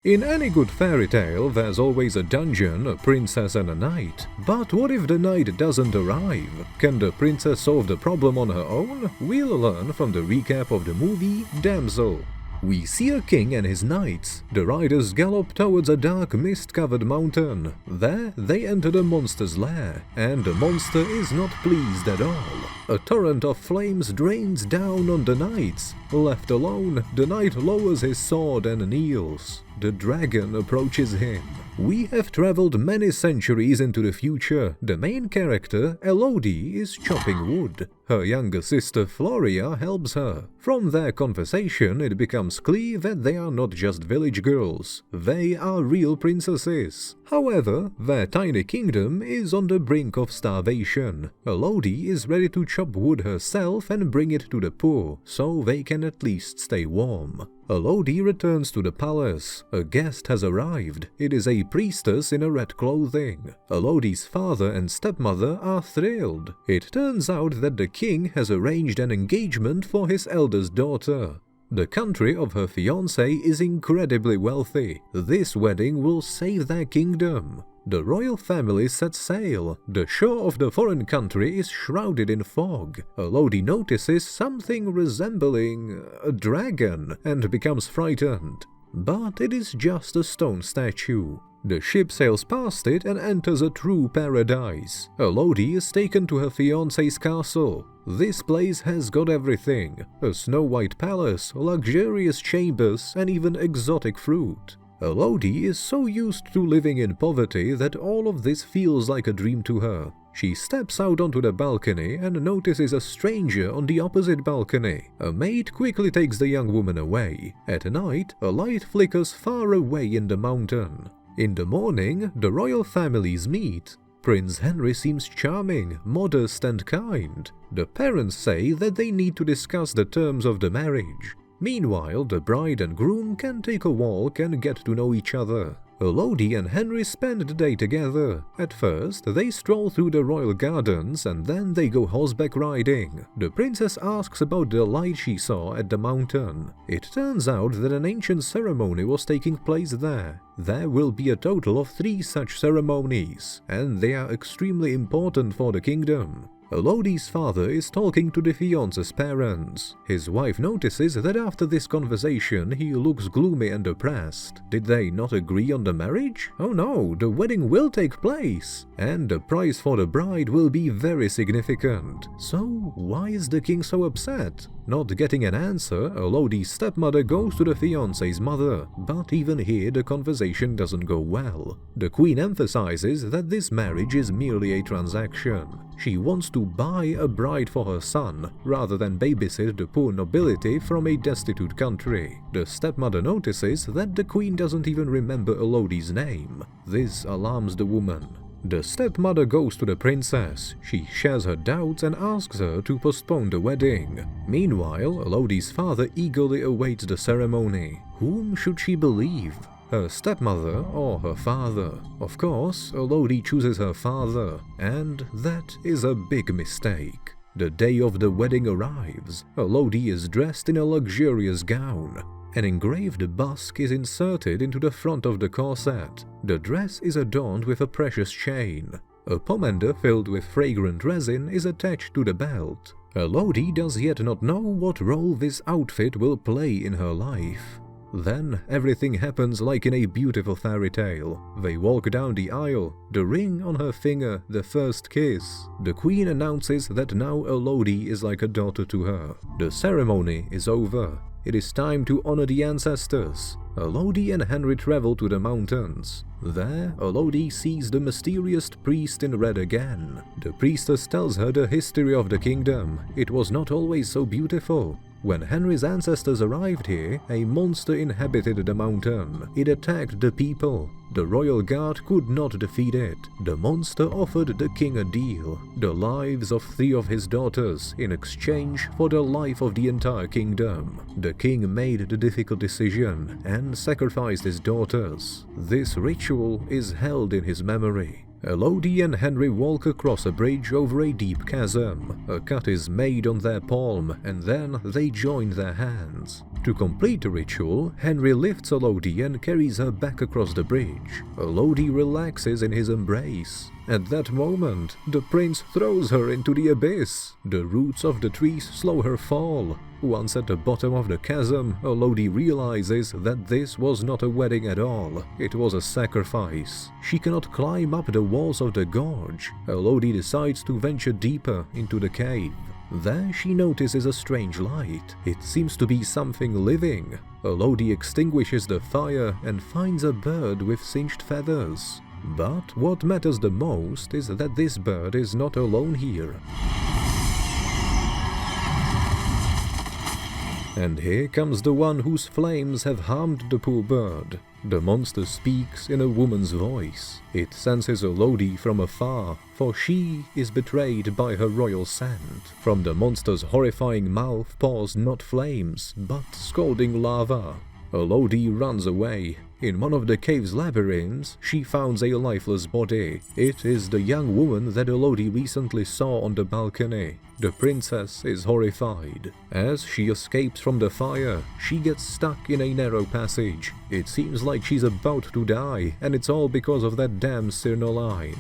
In any good fairy tale, there's always a dungeon, a princess and a knight. But what if the knight doesn't arrive? Can the princess solve the problem on her own? We'll learn from the recap of the movie Damsel. We see a king and his knights. The riders gallop towards a dark mist-covered mountain. There, they enter the monster's lair, and the monster is not pleased at all. A torrent of flames drains down on the knights. Left alone, the knight lowers his sword and kneels. The dragon approaches him. We have traveled many centuries into the future. The main character, Elodie, is chopping wood. Her younger sister Floria helps her. From their conversation, it becomes clear that they are not just village girls. They are real princesses. However, their tiny kingdom is on the brink of starvation. Elodie is ready to chop wood herself and bring it to the poor, so they can at least stay warm. Elodie returns to the palace. A guest has arrived. It is a priestess in a red clothing. Elodie's father and stepmother are thrilled. It turns out that the king has arranged an engagement for his eldest daughter. The country of her fiancé is incredibly wealthy. This wedding will save their kingdom. The royal family sets sail. The shore of the foreign country is shrouded in fog. Elodie notices something resembling a dragon and becomes frightened. But it is just a stone statue. The ship sails past it and enters a true paradise. Elodie is taken to her fiancé's castle. This place has got everything: a snow-white palace, luxurious chambers, and even exotic fruit. Elodie is so used to living in poverty that all of this feels like a dream to her. She steps out onto the balcony and notices a stranger on the opposite balcony. A maid quickly takes the young woman away. At night, a light flickers far away in the mountain. In the morning, the royal families meet. Prince Henry seems charming, modest and kind. The parents say that they need to discuss the terms of the marriage. Meanwhile, the bride and groom can take a walk and get to know each other. Elodie and Henry spend the day together. At first, they stroll through the royal gardens and then they go horseback riding. The princess asks about the light she saw at the mountain. It turns out that an ancient ceremony was taking place there. There will be a total of 3 such ceremonies, and they are extremely important for the kingdom. Elodie's father is talking to the fiancé's parents. His wife notices that after this conversation he looks gloomy and depressed. Did they not agree on the marriage? Oh no, the wedding will take place! And the price for the bride will be very significant. So why is the king so upset? Not getting an answer, Elodie's stepmother goes to the fiancé's mother, but even here the conversation doesn't go well. The queen emphasizes that this marriage is merely a transaction. She wants to buy a bride for her son, rather than babysit the poor nobility from a destitute country. The stepmother notices that the queen doesn't even remember Elodie's name. This alarms the woman. The stepmother goes to the princess. She shares her doubts and asks her to postpone the wedding. Meanwhile, Elodie's father eagerly awaits the ceremony. Whom should she believe? Her stepmother or her father? Of course, Elodie chooses her father, and that is a big mistake. The day of the wedding arrives. Elodie is dressed in a luxurious gown. An engraved busk is inserted into the front of the corset. The dress is adorned with a precious chain. A pomander filled with fragrant resin is attached to the belt. Elodie does yet not know what role this outfit will play in her life. Then everything happens like in a beautiful fairy tale. They walk down the aisle, the ring on her finger, the first kiss. The queen announces that now Elodie is like a daughter to her. The ceremony is over. It is time to honor the ancestors. Elodie and Henry travel to the mountains. There, Elodie sees the mysterious priest in red again. The priestess tells her the history of the kingdom. It was not always so beautiful. When Henry's ancestors arrived here, a monster inhabited the mountain. It attacked the people. The royal guard could not defeat it. The monster offered the king a deal: the lives of 3 of his daughters in exchange for the life of the entire kingdom. The king made the difficult decision and sacrificed his daughters. This ritual is held in his memory. Elodie and Henry walk across a bridge over a deep chasm. A cut is made on their palm, and then they join their hands. To complete the ritual, Henry lifts Elodie and carries her back across the bridge. Elodie relaxes in his embrace. At that moment, the prince throws her into the abyss. The roots of the trees slow her fall. Once at the bottom of the chasm, Elodie realizes that this was not a wedding at all. It was a sacrifice. She cannot climb up the walls of the gorge. Elodie decides to venture deeper into the cave. There she notices a strange light. It seems to be something living. Elodie extinguishes the fire and finds a bird with singed feathers. But what matters the most is that this bird is not alone here. And here comes the one whose flames have harmed the poor bird. The monster speaks in a woman's voice. It senses Elodie from afar, for she is betrayed by her royal scent. From the monster's horrifying mouth pours not flames, but scalding lava. Elodie runs away. In one of the cave's labyrinths, she finds a lifeless body. It is the young woman that Elodie recently saw on the balcony. The princess is horrified. As she escapes from the fire, she gets stuck in a narrow passage. It seems like she's about to die, and it's all because of that damn Cyrnoline.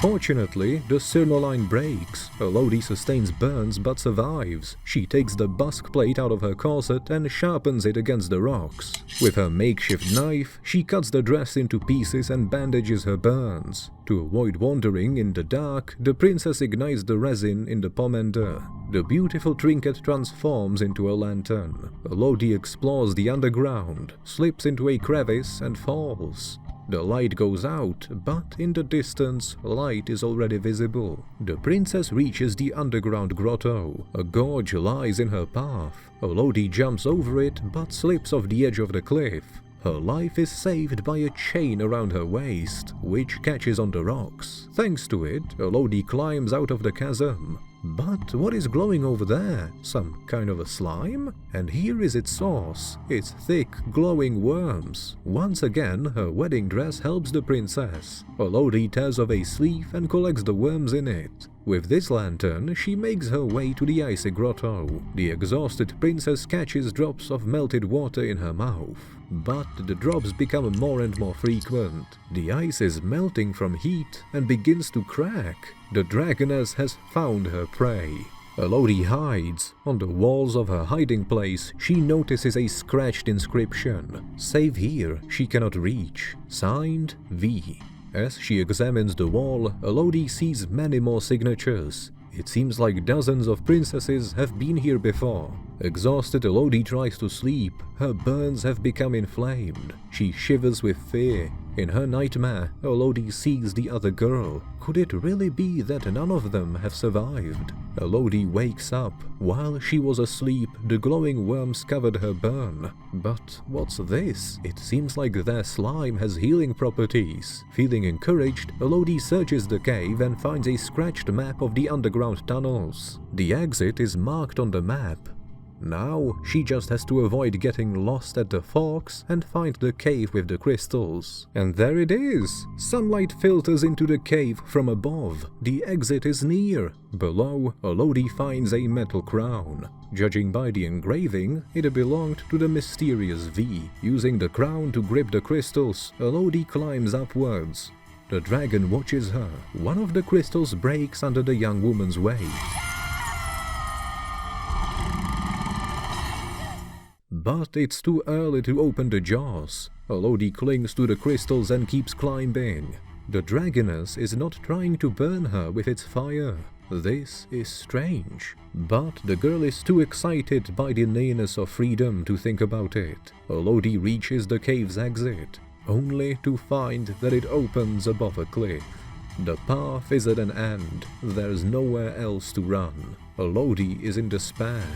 Fortunately, the Cyrnoline breaks. Elodie sustains burns but survives. She takes the busk plate out of her corset and sharpens it against the rocks. With her makeshift knife, she cuts the dress into pieces and bandages her burns. To avoid wandering in the dark, the princess ignites the resin in the pomander. The beautiful trinket transforms into a lantern. Elodie explores the underground, slips into a crevice and falls. The light goes out, but in the distance, light is already visible. The princess reaches the underground grotto. A gorge lies in her path. Elodie jumps over it, but slips off the edge of the cliff. Her life is saved by a chain around her waist, which catches on the rocks. Thanks to it, Elodie climbs out of the chasm. But what is glowing over there? Some kind of a slime? And here is its source. It's thick, glowing worms. Once again, her wedding dress helps the princess. Elodie tears off a sleeve and collects the worms in it. With this lantern, she makes her way to the icy grotto. The exhausted princess catches drops of melted water in her mouth. But the drops become more and more frequent. The ice is melting from heat and begins to crack. The dragoness has found her prey. Elodie hides. On the walls of her hiding place, she notices a scratched inscription. Save here, she cannot reach. Signed, V. As she examines the wall, Elodie sees many more signatures. It seems like dozens of princesses have been here before. Exhausted, Elodie tries to sleep. Her burns have become inflamed. She shivers with fear. In her nightmare, Elodie sees the other girl. Could it really be that none of them have survived? Elodie wakes up. While she was asleep, the glowing worms covered her burn. But what's this? It seems like their slime has healing properties. Feeling encouraged, Elodie searches the cave and finds a scratched map of the underground tunnels. The exit is marked on the map. Now, she just has to avoid getting lost at the forks and find the cave with the crystals. And there it is! Sunlight filters into the cave from above. The exit is near. Below, Elodie finds a metal crown. Judging by the engraving, it belonged to the mysterious V. Using the crown to grip the crystals, Elodie climbs upwards. The dragon watches her. One of the crystals breaks under the young woman's weight. But it's too early to open the jaws. Elodie clings to the crystals and keeps climbing. The dragoness is not trying to burn her with its fire. This is strange. But the girl is too excited by the nearness of freedom to think about it. Elodie reaches the cave's exit, only to find that it opens above a cliff. The path is at an end. There's nowhere else to run. Elodie is in despair.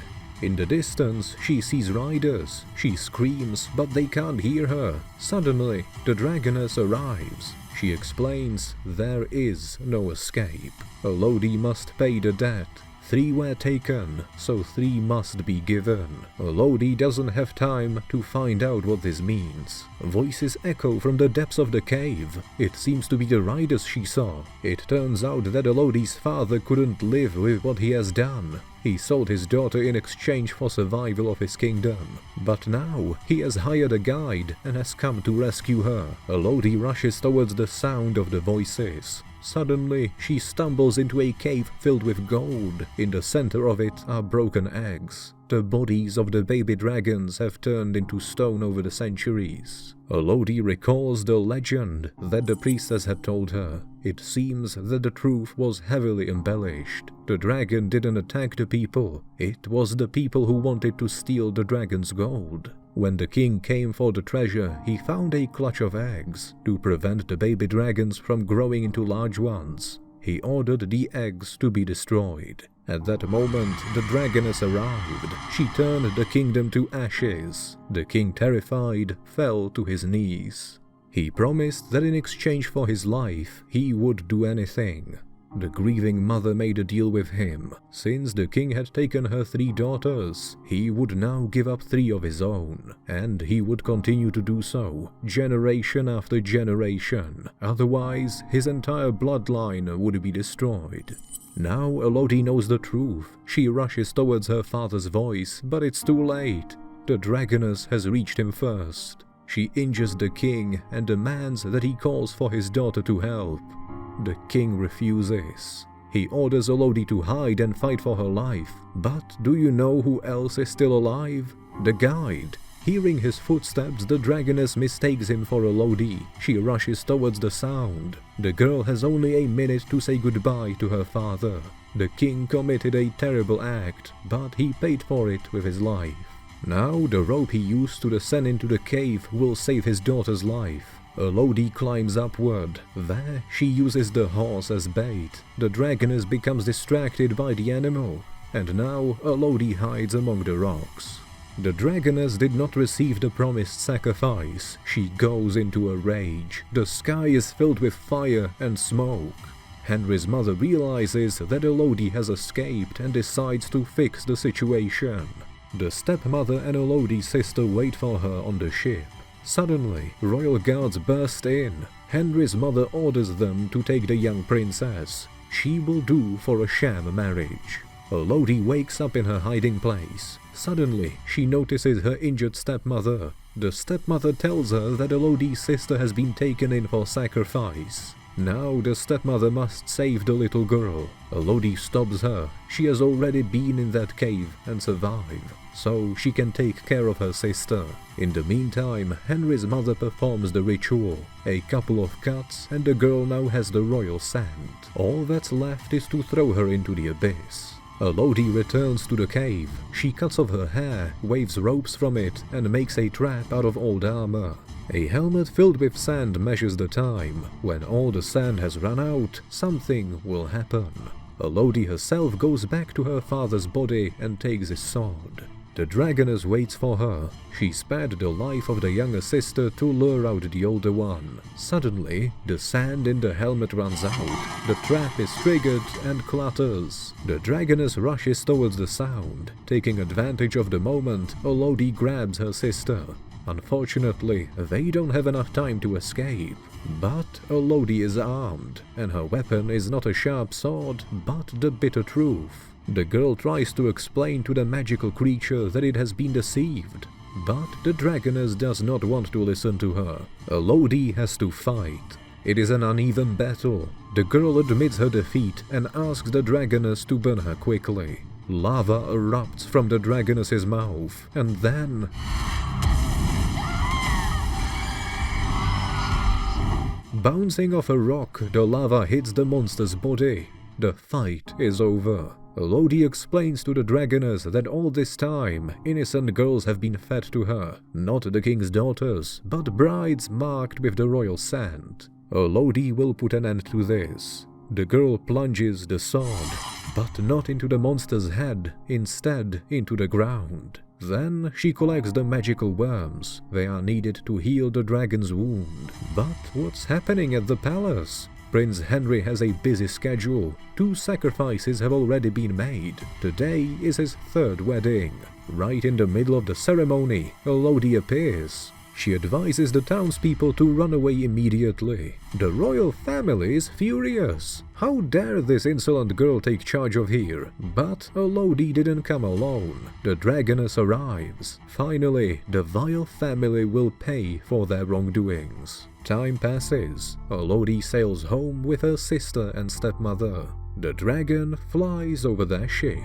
In the distance, she sees riders. She screams, but they can't hear her. Suddenly, the dragoness arrives. She explains there is no escape. Elodie must pay the debt. 3 were taken, so 3 must be given. Elodie doesn't have time to find out what this means. Voices echo from the depths of the cave. It seems to be the riders she saw. It turns out that Elodie's father couldn't live with what he has done. He sold his daughter in exchange for survival of his kingdom. But now he has hired a guide and has come to rescue her. Elodie rushes towards the sound of the voices. Suddenly, she stumbles into a cave filled with gold. In the center of it are broken eggs. The bodies of the baby dragons have turned into stone over the centuries. Elodie recalls the legend that the priestess had told her. It seems that the truth was heavily embellished. The dragon didn't attack the people. It was the people who wanted to steal the dragon's gold. When the king came for the treasure, he found a clutch of eggs. To prevent the baby dragons from growing into large ones, he ordered the eggs to be destroyed. At that moment, the dragoness arrived. She turned the kingdom to ashes. The king, terrified, fell to his knees. He promised that in exchange for his life, he would do anything. The grieving mother made a deal with him. Since the king had taken her 3 daughters, he would now give up 3 of his own, and he would continue to do so, generation after generation. Otherwise, his entire bloodline would be destroyed. Now Elodie knows the truth. She rushes towards her father's voice, but it's too late. The dragoness has reached him first. She injures the king and demands that he calls for his daughter to help. The king refuses. He orders Elodie to hide and fight for her life. But do you know who else is still alive? The guide. Hearing his footsteps, the dragoness mistakes him for Elodie. She rushes towards the sound. The girl has only a minute to say goodbye to her father. The king committed a terrible act, but he paid for it with his life. Now the rope he used to descend into the cave will save his daughter's life. Elodie climbs upward. There, she uses the horse as bait. The dragoness becomes distracted by the animal, and now Elodie hides among the rocks. The dragoness did not receive the promised sacrifice. She goes into a rage. The sky is filled with fire and smoke. Henry's mother realizes that Elodie has escaped and decides to fix the situation. The stepmother and Elodie's sister wait for her on the ship. Suddenly, royal guards burst in. Henry's mother orders them to take the young princess. She will do for a sham marriage. Elodie wakes up in her hiding place. Suddenly, she notices her injured stepmother. The stepmother tells her that Elodie's sister has been taken in for sacrifice. Now the stepmother must save the little girl. Elodie stops her. She has already been in that cave and survived, so she can take care of her sister. In the meantime, Henry's mother performs the ritual. A couple of cuts and the girl now has the royal sand. All that's left is to throw her into the abyss. Elodie returns to the cave. She cuts off her hair, waves ropes from it, and makes a trap out of old armor. A helmet filled with sand measures the time. When all the sand has run out, something will happen. Elodie herself goes back to her father's body and takes his sword. The dragoness waits for her. She spared the life of the younger sister to lure out the older one. Suddenly, the sand in the helmet runs out. The trap is triggered and clatters. The dragoness rushes towards the sound. Taking advantage of the moment, Elodie grabs her sister. Unfortunately, they don't have enough time to escape. But Elodie is armed, and her weapon is not a sharp sword, but the bitter truth. The girl tries to explain to the magical creature that it has been deceived, but the dragoness does not want to listen to her. Elodie has to fight. It is an uneven battle. The girl admits her defeat and asks the dragoness to burn her quickly. Lava erupts from the dragoness's mouth, and then... bouncing off a rock, the lava hits the monster's body. The fight is over. Elodie explains to the dragoness that all this time, innocent girls have been fed to her, not the king's daughters, but brides marked with the royal sand. Elodie will put an end to this. The girl plunges the sword, but not into the monster's head, instead into the ground. Then she collects the magical worms. They are needed to heal the dragon's wound. But what's happening at the palace? Prince Henry has a busy schedule. 2 sacrifices have already been made. Today is his 3rd wedding. Right in the middle of the ceremony, Elodie appears. She advises the townspeople to run away immediately. The royal family is furious. How dare this insolent girl take charge of here? But Elodie didn't come alone. The dragoness arrives. Finally, the vile family will pay for their wrongdoings. Time passes. Elodie sails home with her sister and stepmother. The dragon flies over their ship.